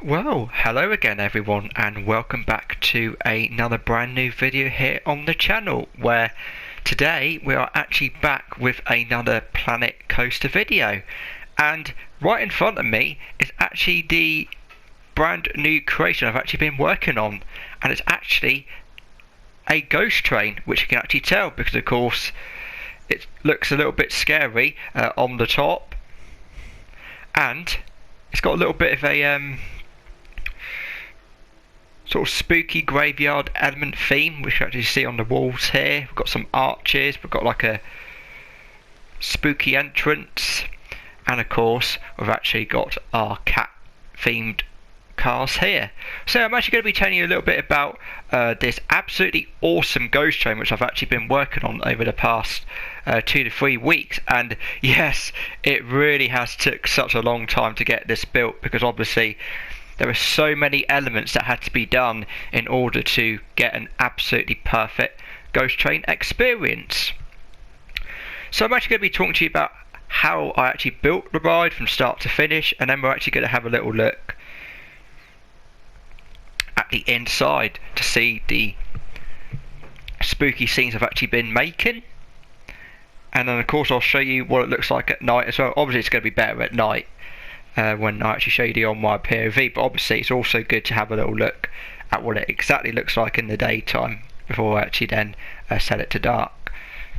Well, hello again everyone, and welcome back to another brand new video here on the channel, where today we are actually back with another Planet Coaster video. And right in front of me is actually the brand new creation I've actually been working on, and it's actually a ghost train, which you can actually tell because of course it looks a little bit scary on the top, and it's got a little bit of a sort of spooky graveyard element theme, which you actually see on the walls here. We've got some arches, we've got like a spooky entrance, and of course we've actually got our cat themed cars here. So I'm actually going to be telling you a little bit about this absolutely awesome ghost train which I've actually been working on over the past 2 to 3 weeks, and yes, it really has took such a long time to get this built because obviously there are so many elements that had to be done in order to get an absolutely perfect ghost train experience. So I'm actually going to be talking to you about how I actually built the ride from start to finish, and then we're actually going to have a little look at the inside to see the spooky scenes I've actually been making. And then of course I'll show you what it looks like at night as well. Obviously it's going to be better at night when I actually show you the on my P.O.V, but obviously it's also good to have a little look at what it exactly looks like in the daytime before I actually then set it to dark.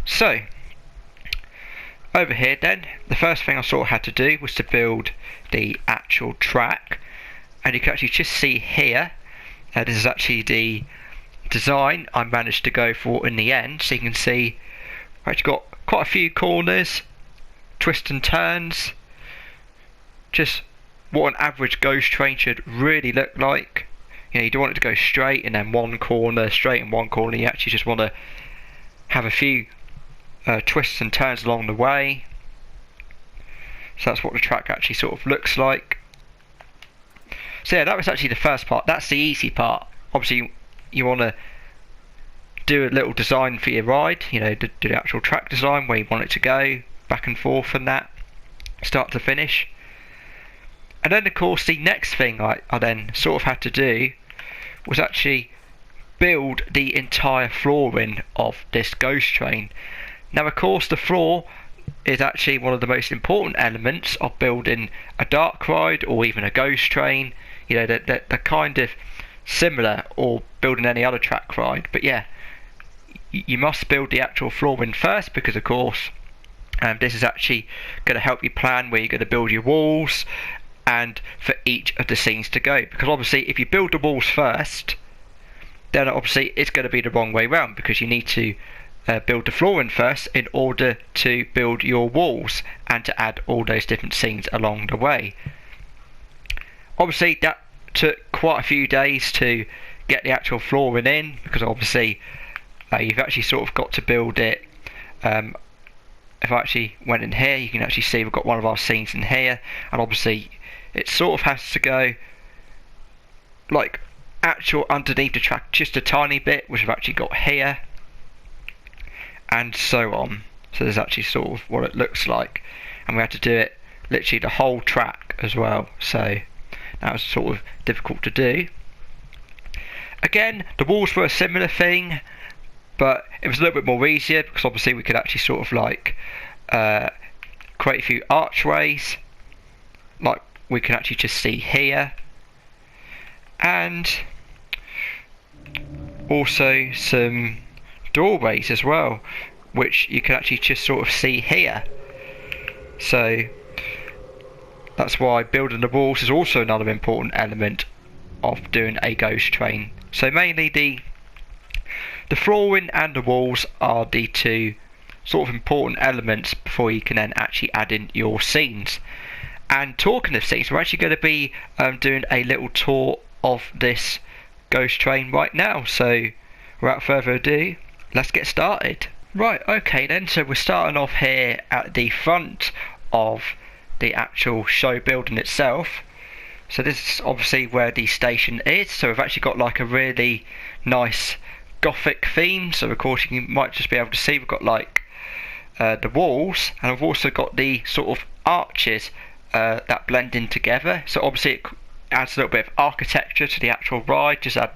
So over here then, the first thing I sort of had to do was to build the actual track, and you can actually just see here, this is actually the design I managed to go for in the end. So you can see I've actually got quite a few corners, twists and turns, just what an average ghost train should really look like. You know, you don't want it to go straight and then one corner, straight and one corner. You actually just want to have a few twists and turns along the way. So that's what the track actually sort of looks like. So yeah, that was actually the first part. That's the easy part. Obviously you want to do a little design for your ride, you know, do the actual track design, where you want it to go, back and forth and that, start to finish. And then of course the next thing I then sort of had to do was actually build the entire flooring of this ghost train. Now of course the floor is actually one of the most important elements of building a dark ride or even a ghost train. You know, they're kind of similar, or building any other track ride, but yeah, you must build the actual flooring first because of course this is actually going to help you plan where you're going to build your walls and for each of the scenes to go, because obviously if you build the walls first, then obviously it's going to be the wrong way round, because you need to build the flooring first in order to build your walls and to add all those different scenes along the way. Obviously that took quite a few days to get the actual flooring in, because obviously you've actually sort of got to build it. If I actually went in here, you can actually see we've got one of our scenes in here, and obviously it sort of has to go like actual underneath the track just a tiny bit, which I've actually got here, and so on. So there's actually sort of what it looks like, and we had to do it literally the whole track as well, so that was sort of difficult to do. Again, the walls were a similar thing, but it was a little bit more easier because obviously we could actually sort of like create a few archways, like we can actually just see here, and also some doorways as well, which you can actually just sort of see here. So that's why building the walls is also another important element of doing a ghost train. So mainly the flooring and the walls are the two sort of important elements before you can then actually add in your scenes. And talking of scenes, we're actually going to be doing a little tour of this ghost train right now. So without further ado, let's get started. Right, okay then, so we're starting off here at the front of the actual show building itself. So this is obviously where the station is. So we've actually got like a really nice gothic theme. So of course you might just be able to see we've got like the walls, and I've also got the sort of arches that blend in together. So obviously adds a little bit of architecture to the actual ride, just a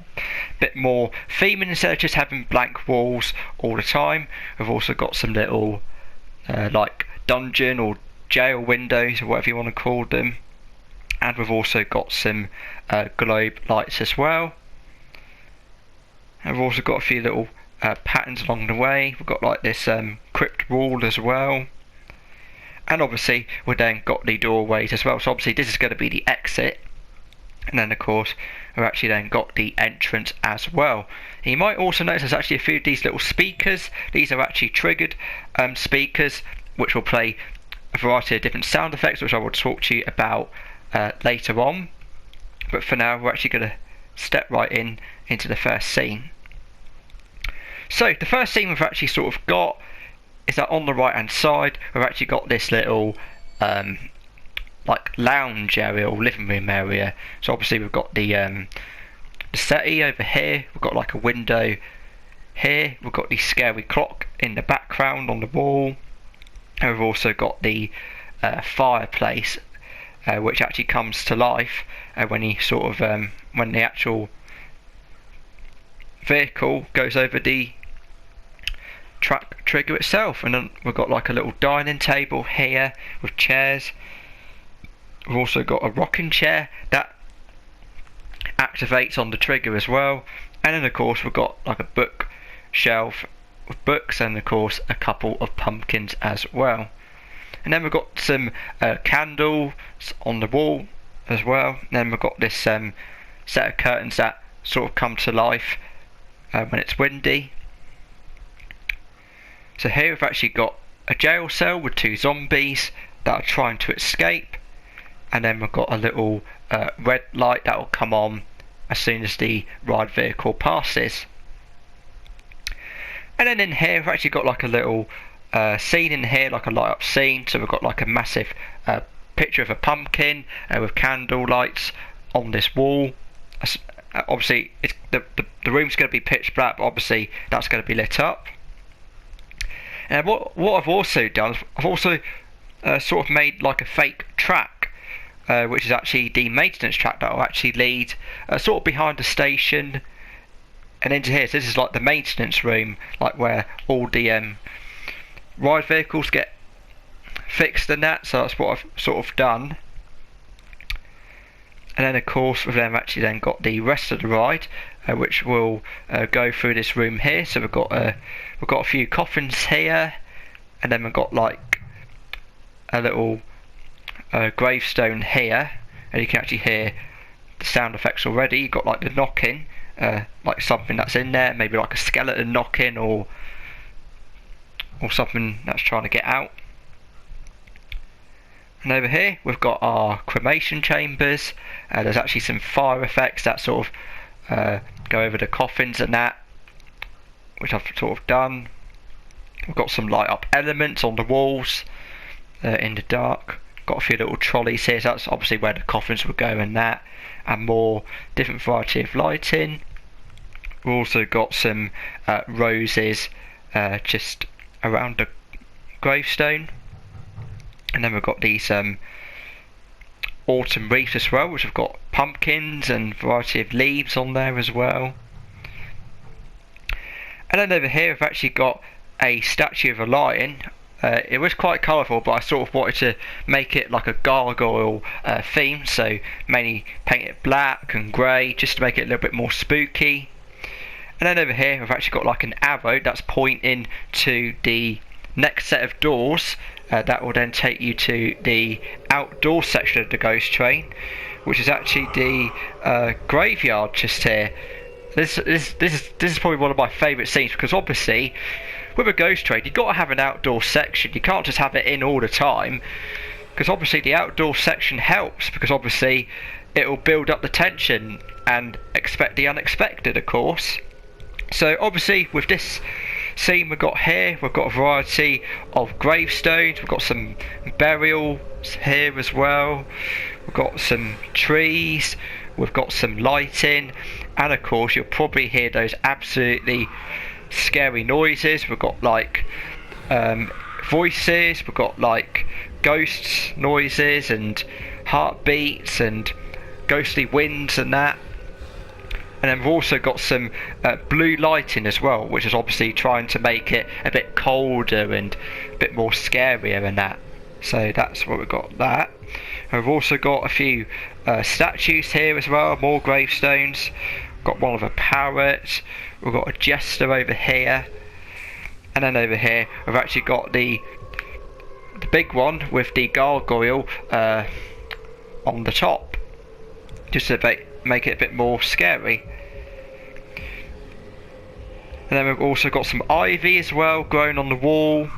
bit more theming instead of just having blank walls all the time. We've also got some little like dungeon or jail windows or whatever you want to call them, and we've also got some globe lights as well. And we've also got a few little patterns along the way. We've got like this crypt wall as well, and obviously we've then got the doorways as well. So obviously this is going to be the exit, and then of course we've actually then got the entrance as well. And you might also notice there's actually a few of these little speakers. These are actually triggered speakers, which will play a variety of different sound effects, which I will talk to you about later on. But for now, we're actually going to step right into the first scene. So the first scene we've actually sort of got is that on the right hand side we've actually got this little like lounge area or living room area. So obviously we've got the settee over here, we've got like a window here, we've got the scary clock in the background on the wall, and we've also got the fireplace which actually comes to life when you sort of when the actual vehicle goes over the track trigger itself. And then we've got like a little dining table here with chairs. We've also got a rocking chair that activates on the trigger as well, and then of course we've got like a bookshelf with books, and of course a couple of pumpkins as well. And then we've got some candles on the wall as well, and then we've got this set of curtains that sort of come to life when it's windy. So here we've actually got a jail cell with two zombies that are trying to escape, and then we've got a little red light that will come on as soon as the ride vehicle passes. And then in here we've actually got like a little scene in here, like a light up scene. So we've got like a massive picture of a pumpkin with candle lights on this wall. Obviously it's the room's going to be pitch black, but obviously that's going to be lit up. And what I've also done is I've also sort of made like a fake track, which is actually the maintenance track that will actually lead sort of behind the station and into here. So this is like the maintenance room, like where all the ride vehicles get fixed and that. So that's what I've sort of done. And then of course we've then actually then got the rest of the ride, which will go through this room here. So we've got a few coffins here, and then we've got like a little gravestone here, and you can actually hear the sound effects already. You've got like the knocking, like something that's in there, maybe like a skeleton knocking or something that's trying to get out. And over here we've got our cremation chambers. There's actually some fire effects that sort of go over the coffins and that, which I've sort of done. We've got some light up elements on the walls in the dark. Got a few little trolleys here, so that's obviously where the coffins would go and that, and more different variety of lighting. We've also got some roses just around the gravestone. And then we've got these autumn wreaths as well, which have got pumpkins and variety of leaves on there as well. And then over here we've actually got a statue of a lion. It was quite colourful, but I sort of wanted to make it like a gargoyle theme, so mainly paint it black and grey just to make it a little bit more spooky. And then over here we've actually got like an arrow that's pointing to the next set of doors that will then take you to the outdoor section of the ghost train, which is actually the graveyard just here. This is probably one of my favourite scenes, because obviously with a ghost train you've got to have an outdoor section. You can't just have it in all the time, because obviously the outdoor section helps, because obviously it will build up the tension and expect the unexpected, of course. So obviously with this scene we've got here, we've got a variety of gravestones, we've got some burials here as well, we've got some trees, we've got some lighting, and of course you'll probably hear those absolutely scary noises. We've got like voices, we've got like ghosts noises and heartbeats and ghostly winds and that. And then we've also got some blue lighting as well, which is obviously trying to make it a bit colder and a bit more scarier than that. So that's what we've got that. And we've also got a few statues here as well, more gravestones. Got one of a parrot, we've got a jester over here, and then over here we've actually got the big one with the gargoyle on the top, just to make it a bit more scary. And then we've also got some ivy as well growing on the wall,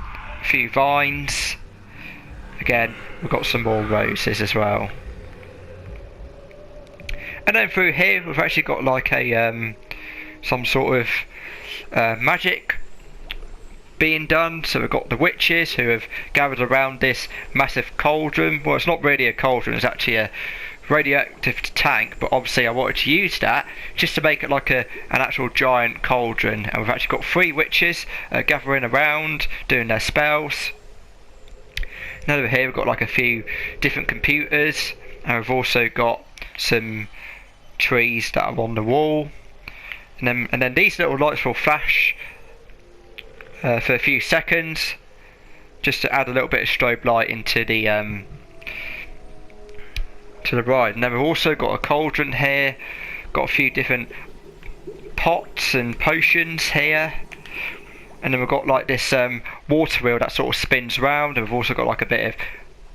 a few vines. Again, we've got some more roses as well. And then through here we've actually got like a some sort of magic being done. So we've got the witches who have gathered around this massive cauldron. Well, it's not really a cauldron, it's actually a radioactive tank, but obviously I wanted to use that just to make it like an actual giant cauldron. And we've actually got 3 witches gathering around doing their spells. And over here we've got like a few different computers, and we've also got some trees that are on the wall, and then these little lights will flash for a few seconds, just to add a little bit of strobe light into the to the ride. And then we've also got a cauldron here, got a few different pots and potions here, and then we've got like this water wheel that sort of spins round, and we've also got like a bit of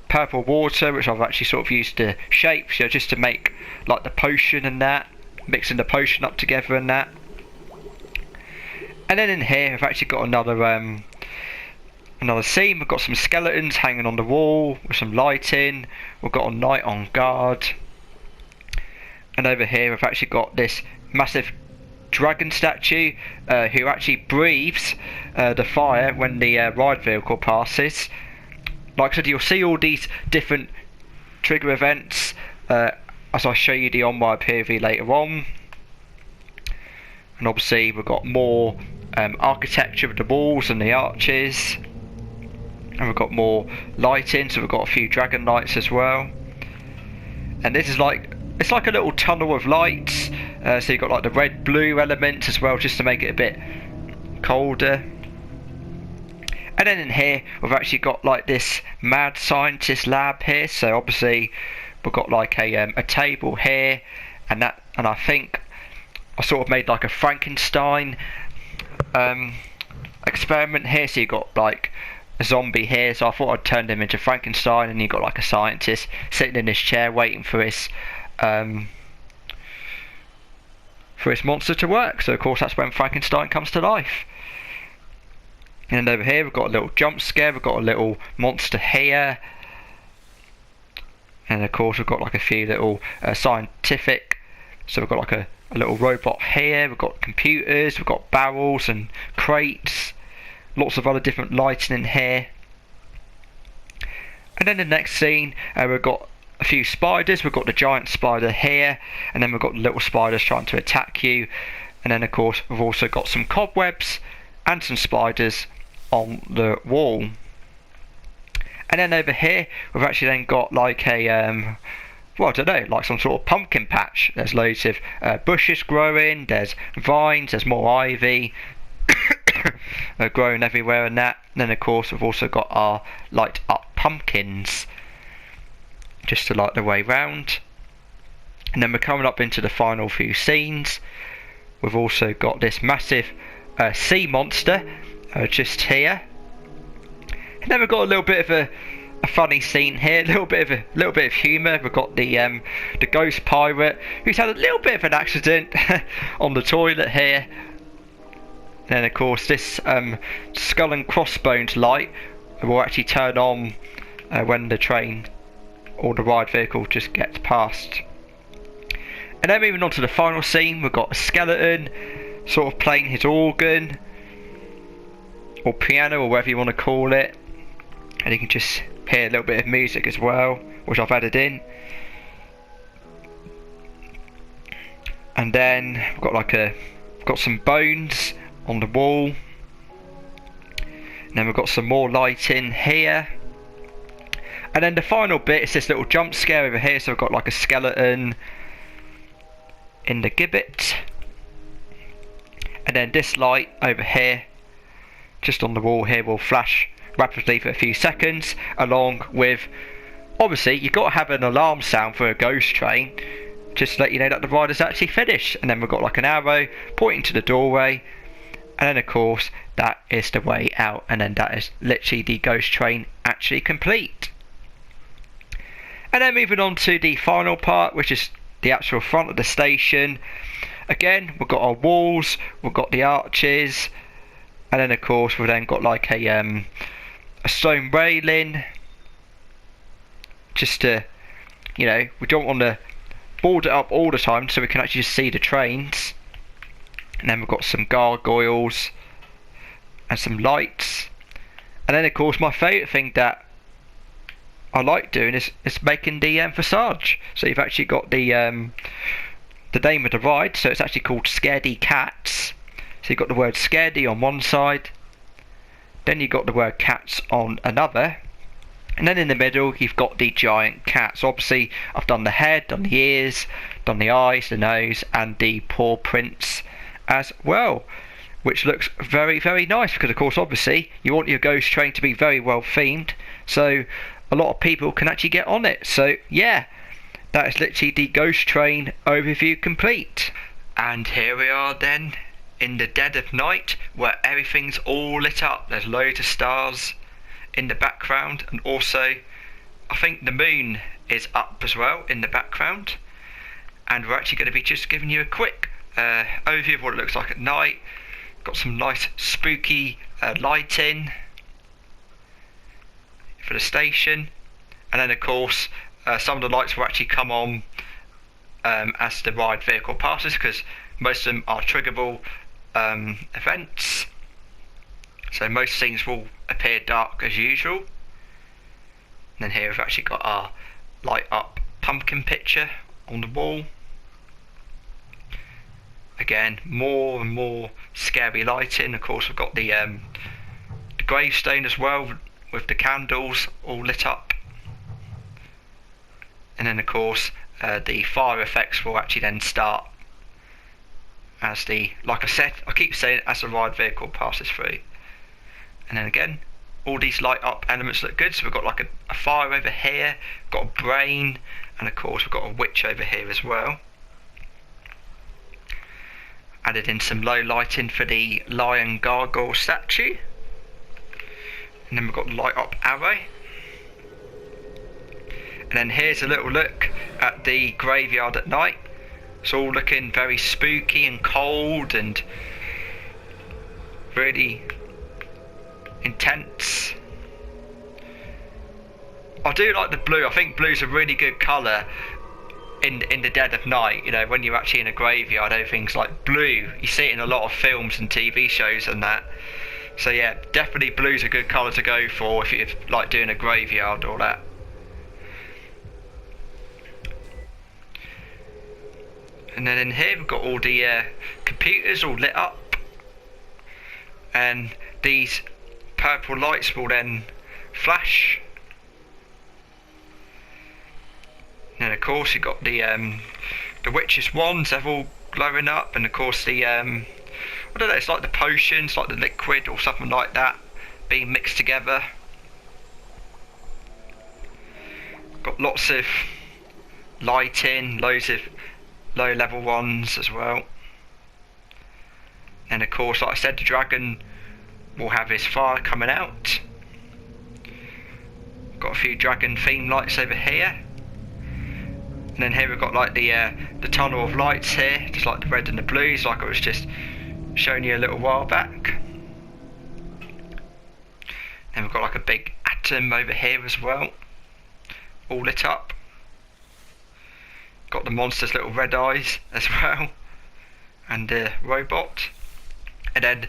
purple water which I've actually sort of used to shape, so just to make like the potion and that, mixing the potion up together and that. And then in here I've actually got another scene. We've got some skeletons hanging on the wall with some lighting. We've got a knight on guard, and over here we've actually got this massive dragon statue who actually breathes the fire when the ride vehicle passes. Like I said, you'll see all these different trigger events as I show you the on-ride P.O.V later on. And obviously we've got more architecture of the walls and the arches, and we've got more lighting, so we've got a few dragon lights as well. And this is like, it's like a little tunnel of lights, so you've got like the red blue elements as well, just to make it a bit colder. And then in here we've actually got like this mad scientist lab here, so obviously we've got like a table here, and I think I sort of made like a Frankenstein experiment here. So you got like a zombie here, so I thought I'd turn him into Frankenstein, and you got like a scientist sitting in his chair waiting for his monster to work. So of course that's when Frankenstein comes to life. And over here we've got a little jump scare, we've got a little monster here, and of course we've got like a few little scientific, so we've got like a little robot here, we've got computers, we've got barrels and crates, lots of other different lighting in here. And then the next scene we've got a few spiders. We've got the giant spider here, and then we've got the little spiders trying to attack you. And then of course we've also got some cobwebs and some spiders on the wall. And then over here we've actually then got like a well, I don't know, like some sort of pumpkin patch. There's loads of bushes growing, there's vines, there's more ivy growing everywhere and that. And then of course we've also got our light up pumpkins just to light the way round. And then we're coming up into the final few scenes. We've also got this massive sea monster just here, and then we've got a little bit of a funny scene here, a little bit of humour. We've got the ghost pirate who's had a little bit of an accident on the toilet here. And then of course this skull and crossbones light will actually turn on when the train or the ride vehicle just gets past. And then moving on to the final scene, we've got a skeleton sort of playing his organ or piano or whatever you want to call it, and you can just hear a little bit of music as well, which I've added in. And then we've got like got some bones on the wall, and then we've got some more lighting here. And then the final bit is this little jump scare over here, so we've got like a skeleton in the gibbet. And then this light over here, just on the wall here, will flash rapidly for a few seconds, along with, obviously, you've got to have an alarm sound for a ghost train, just to let you know that the ride is actually finished. And then we've got like an arrow pointing to the doorway, and then of course that is the way out, and then that is literally the ghost train actually complete. And then moving on to the final part, which is the actual front of the station. Again, we've got our walls, we've got the arches, and then of course we've then got like a stone railing, just to, you know, we don't want to board it up all the time, so we can actually just see the trains. And then we've got some gargoyles and some lights. And then of course my favourite thing that I like doing is making the facade. So you've actually got the name of the ride, so it's actually called Scaredy Cats. So you've got the word Scaredy on one side, then you've got the word cats on another, and then in the middle you've got the giant cat. So obviously I've done the head, done the ears, done the eyes, the nose, and the paw prints as well, which looks very, very nice, because of course obviously you want your ghost train to be very well themed, so a lot of people can actually get on it. So yeah, that is literally the ghost train overview complete. And here we are then in the dead of night, where everything's all lit up. There's loads of stars in the background, and also I think the moon is up as well in the background. And we're actually going to be just giving you a quick overview of what it looks like at night. Got some nice spooky lighting for the station, and then of course some of the lights will actually come on as the ride vehicle passes, because most of them are triggerable events, so most things will appear dark as usual. And then here we've actually got our light up pumpkin picture on the wall. Again, more and more scary lighting. Of course we've got the gravestone as well, with the candles all lit up. And then of course the fire effects will actually then start as like I said, I keep saying it, as the ride vehicle passes through. And then again, all these light up elements look good. So we've got like a fire over here, got a brain, and of course we've got a witch over here as well. Added in some low lighting for the lion gargoyle statue. And then we've got the light up arrow. And then here's a little look at the graveyard at night. It's all looking very spooky and cold and really intense. I do like the blue. I think blue's a really good colour in the dead of night. You know, when you're actually in a graveyard, everything's like blue. You see it in a lot of films and TV shows and that. So yeah, definitely blue's a good colour to go for if you're like doing a graveyard or that. And then in here we've got all the computers all lit up, and these purple lights will then flash. And then of course you've got the witch's wands, they're all glowing up, and of course the I don't know, it's like the potions, like the liquid or something like that being mixed together. Got lots of lighting, loads of low level ones as well. And of course, like I said, the dragon will have his fire coming out. Got a few dragon theme lights over here. And then here we've got like the tunnel of lights here, just like the red and the blues, like I was just showing you a little while back. Then we've got like a big atom over here as well, all lit up. Got the monster's little red eyes as well, and the robot. And then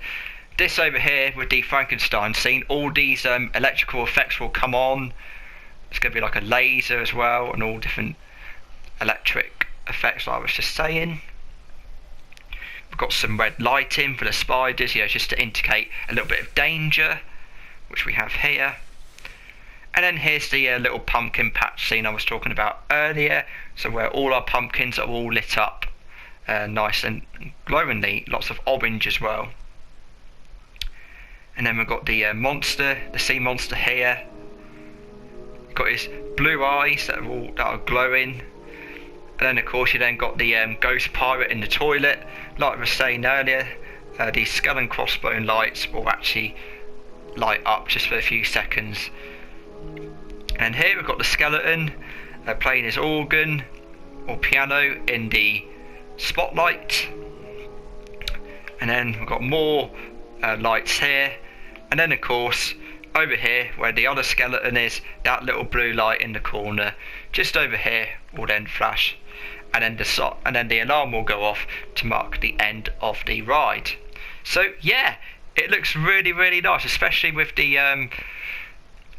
this over here with the Frankenstein scene, all these electrical effects will come on. It's going to be like a laser as well, and all different electric effects like I was just saying. We've got some red lighting for the spiders, you know, just to indicate a little bit of danger, which we have here. And then here's the little pumpkin patch scene I was talking about earlier, so where all our pumpkins are all lit up nice and glowingly, lots of orange as well. And then we've got the monster, the sea monster here. Got his blue eyes that are glowing. And then of course you then got the ghost pirate in the toilet. Like I was saying earlier, these skull and crossbone lights will actually light up just for a few seconds. And here we've got the skeleton playing his organ or piano in the spotlight. And then we've got more lights here. And then of course over here where the other skeleton is, that little blue light in the corner just over here will then flash, and then the alarm will go off to mark the end of the ride. So yeah, it looks really nice, especially with the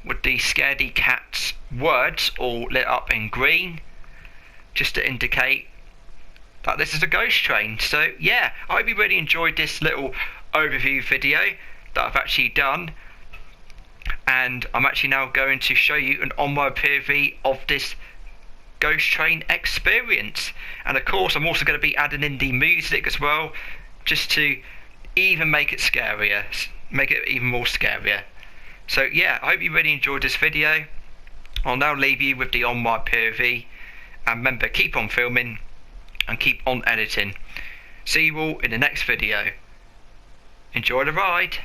Scaredy Cat's words all lit up in green, just to indicate that this is a ghost train. So yeah, I hope you really enjoyed this little overview video that I've actually done, and I'm actually now going to show you an onward POV of this ghost train experience. And of course I'm also going to be adding in the music as well, just to even make it scarier, make it even more scarier. So yeah, I hope you really enjoyed this video. I'll now leave you with the onward POV, and remember, keep on filming and keep on editing. See you all in the next video. Enjoy the ride.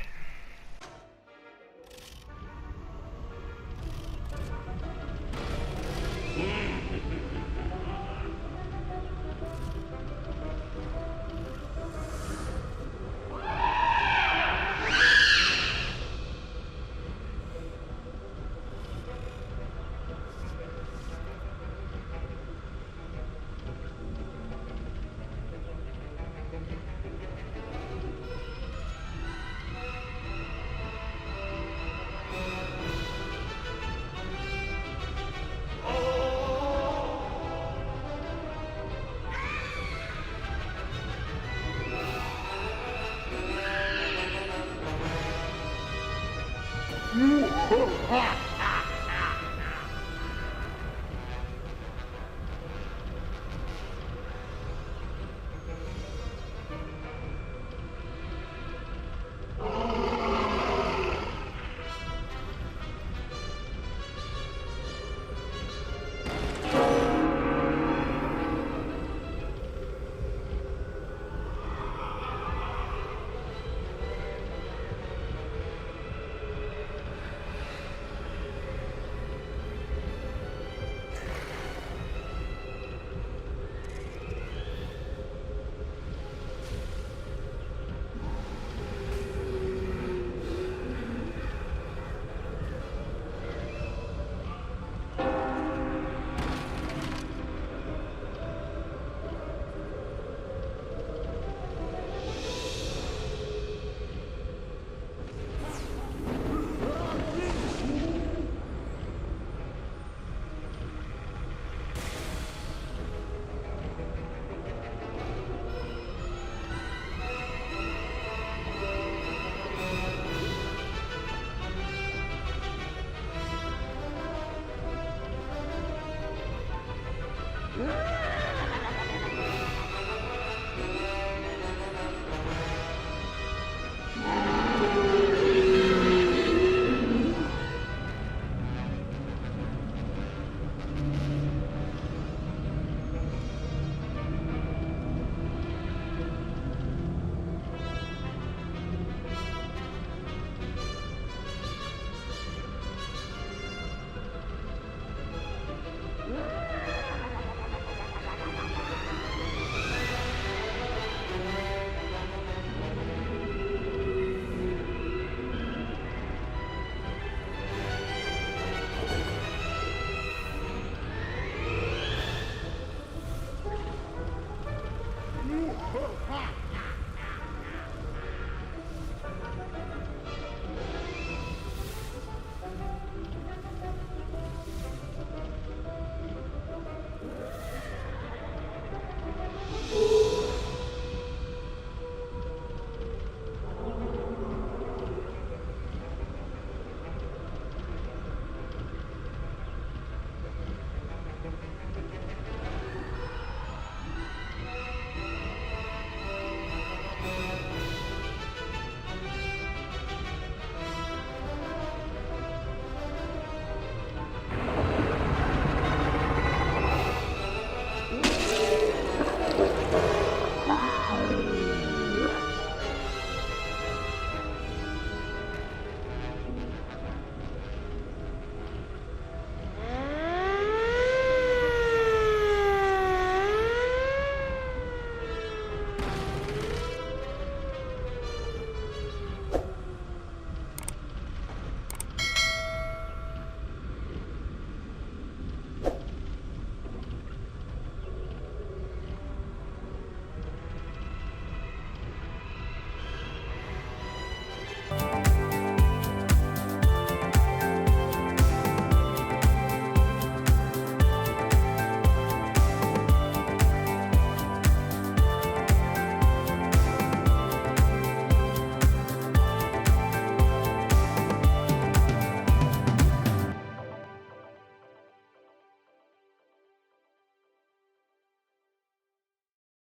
Ha!